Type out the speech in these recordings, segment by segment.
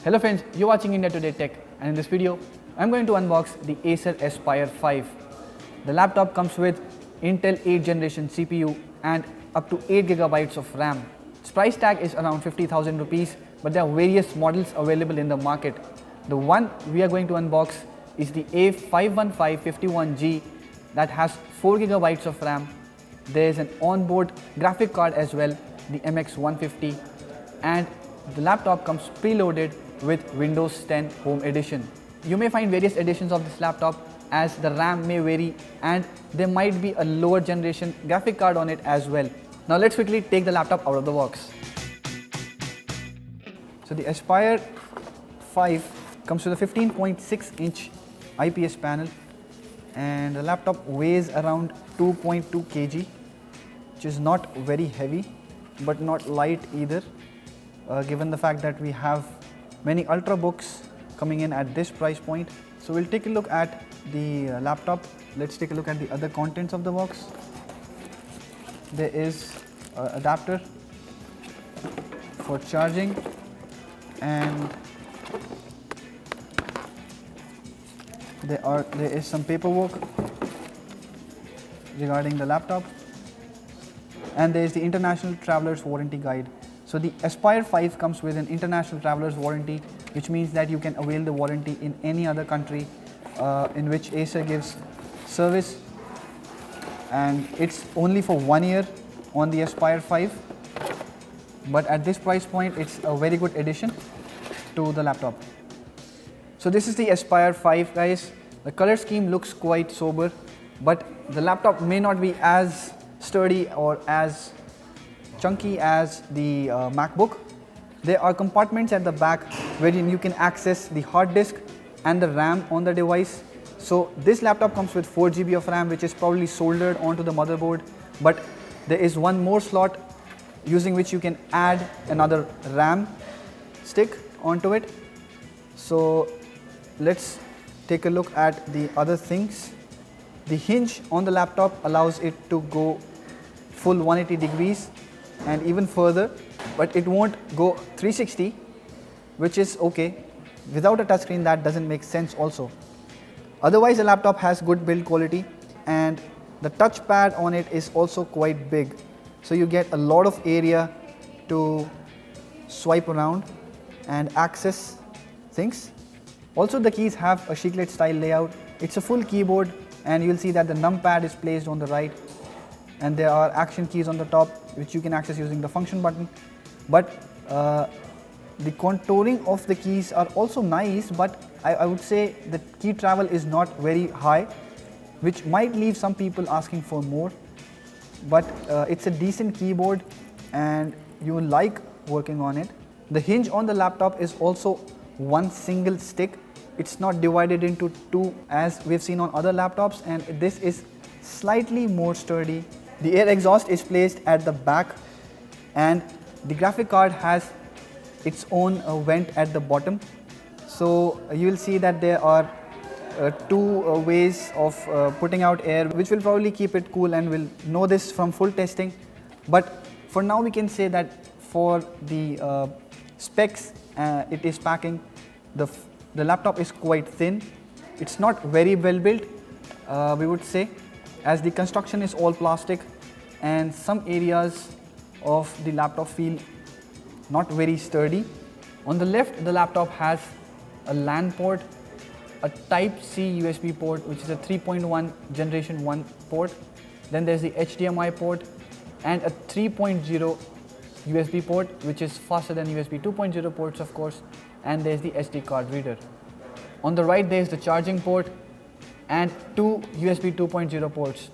Hello friends, you're watching India Today Tech, and in this video I'm going to unbox the Acer Aspire 5. The laptop comes with Intel 8th generation CPU and up to 8 GB of RAM. Its price tag is around 50,000 rupees, but there are various models available in the market. The one we are going to unbox is the A51551G that has 4 GB of RAM. There is an onboard graphic card as well, the MX150, and the laptop comes preloaded with Windows 10 Home Edition. You may find various editions of this laptop as the RAM may vary and there might be a lower generation graphic card on it as well. Now let's quickly take the laptop out of the box. So the Aspire 5 comes with a 15.6-inch IPS panel, and the laptop weighs around 2.2 kg, which is not very heavy but not light either, given the fact that we have many ultrabooks coming in at this price point. So we'll take a look at the laptop. Let's take a look at the other contents of the box. There is an adapter for charging, and there is some paperwork regarding the laptop, and there is the International Traveler's Warranty Guide. So the Aspire 5 comes with an International Traveler's Warranty, which means that you can avail the warranty in any other country in which Acer gives service, and it's only for 1 year on the Aspire 5, but at this price point it's a very good addition to the laptop. So this is the Aspire 5, guys. The color scheme looks quite sober, but the laptop may not be as sturdy or as chunky as the MacBook. There are compartments at the back wherein you can access the hard disk and the RAM on the device. So this laptop comes with 4 GB of RAM, which is probably soldered onto the motherboard, but there is one more slot using which you can add another RAM stick onto it. So let's take a look at the other things. The hinge on the laptop allows it to go full 180 degrees and even further, but it won't go 360, which is okay. Without a touchscreen, that doesn't make sense also. Otherwise, the laptop has good build quality, and the touchpad on it is also quite big, so you get a lot of area to swipe around and access things. Also, the keys have a chiclet style layout. It's a full keyboard, and you'll see that the numpad is placed on the right, and there are action keys on the top which you can access using the function button. But the contouring of the keys are also nice, but I would say the key travel is not very high, which might leave some people asking for more. But it's a decent keyboard and you will like working on it. The hinge on the laptop is also one single stick. It's not divided into two as we've seen on other laptops, and this is slightly more sturdy. The air exhaust is placed at the back, and the graphic card has its own vent at the bottom. So you will see that there are two ways of putting out air, which will probably keep it cool, and we'll know this from full testing. But for now we can say that for the specs it is packing, the laptop is quite thin. It's not very well built, we would say, as the construction is all plastic, and some areas of the laptop feel not very sturdy. On the left, the laptop has a LAN port, a Type-C USB port, which is a 3.1 generation 1 port. Then there's the HDMI port and a 3.0 USB port, which is faster than USB 2.0 ports, of course, and there's the SD card reader. On the right, there's the charging port and two USB 2.0 ports.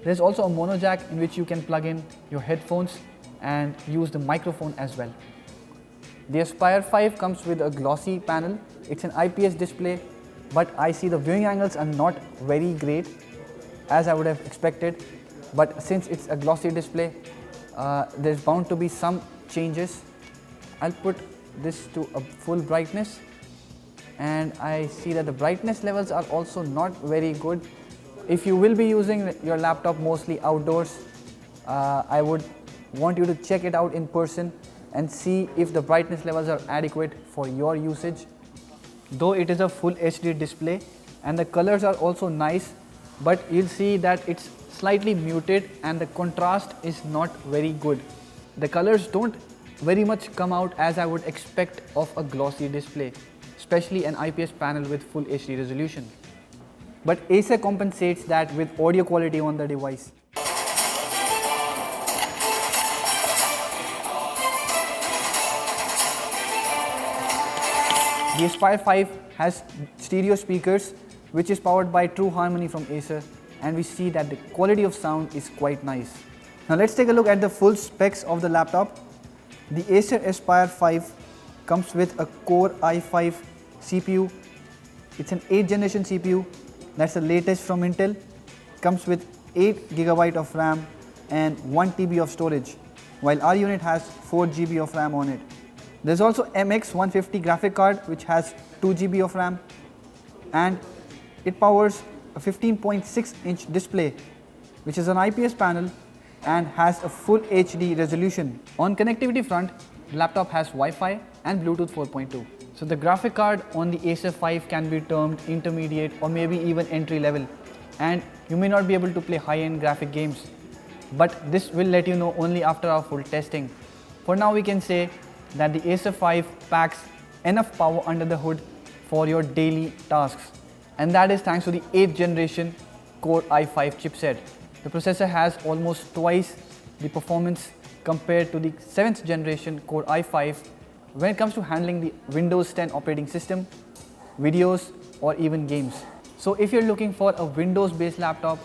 There's also a mono jack in which you can plug in your headphones and use the microphone as well. The Aspire 5 comes with a glossy panel. It's an IPS display, but I see the viewing angles are not very great as I would have expected. But since it's a glossy display, there's bound to be some changes. I'll put this to a full brightness, and I see that the brightness levels are also not very good. If you will be using your laptop mostly outdoors, I would want you to check it out in person and see if the brightness levels are adequate for your usage. Though it is a full HD display and the colors are also nice, but you'll see that it's slightly muted and the contrast is not very good. The colors don't very much come out as I would expect of a glossy display, especially an IPS panel with full HD resolution. But Acer compensates that with audio quality on the device. The Aspire 5 has stereo speakers which is powered by True Harmony from Acer, and we see that the quality of sound is quite nice. Now let's take a look at the full specs of the laptop. The Acer Aspire 5 comes with a Core i5 CPU. It's an 8th generation CPU, that's the latest from Intel. Comes with 8 GB of RAM and 1 TB of storage, while our unit has 4 GB of RAM on it. There's also MX150 graphic card which has 2 GB of RAM, and it powers a 15.6-inch display which is an IPS panel and has a full HD resolution. On connectivity front, the laptop has Wi-Fi and Bluetooth 4.2. So the graphic card on the Acer 5 can be termed intermediate or maybe even entry level, and you may not be able to play high-end graphic games, but this will let you know only after our full testing. For now we can say that the Acer 5 packs enough power under the hood for your daily tasks, and that is thanks to the 8th generation Core i5 chipset. The processor has almost twice the performance compared to the 7th generation Core i5 when it comes to handling the Windows 10 operating system, videos or even games. So if you're looking for a Windows based laptop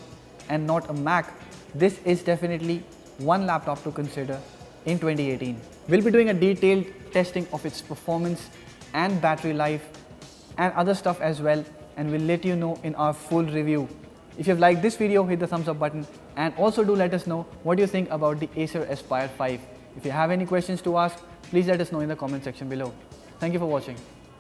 and not a Mac, this is definitely one laptop to consider in 2018. We'll be doing a detailed testing of its performance and battery life and other stuff as well, and we'll let you know in our full review. If you've liked this video, hit the thumbs up button, and also do let us know what you think about the Acer Aspire 5. If you have any questions to ask, please let us know in the comment section below. Thank you for watching.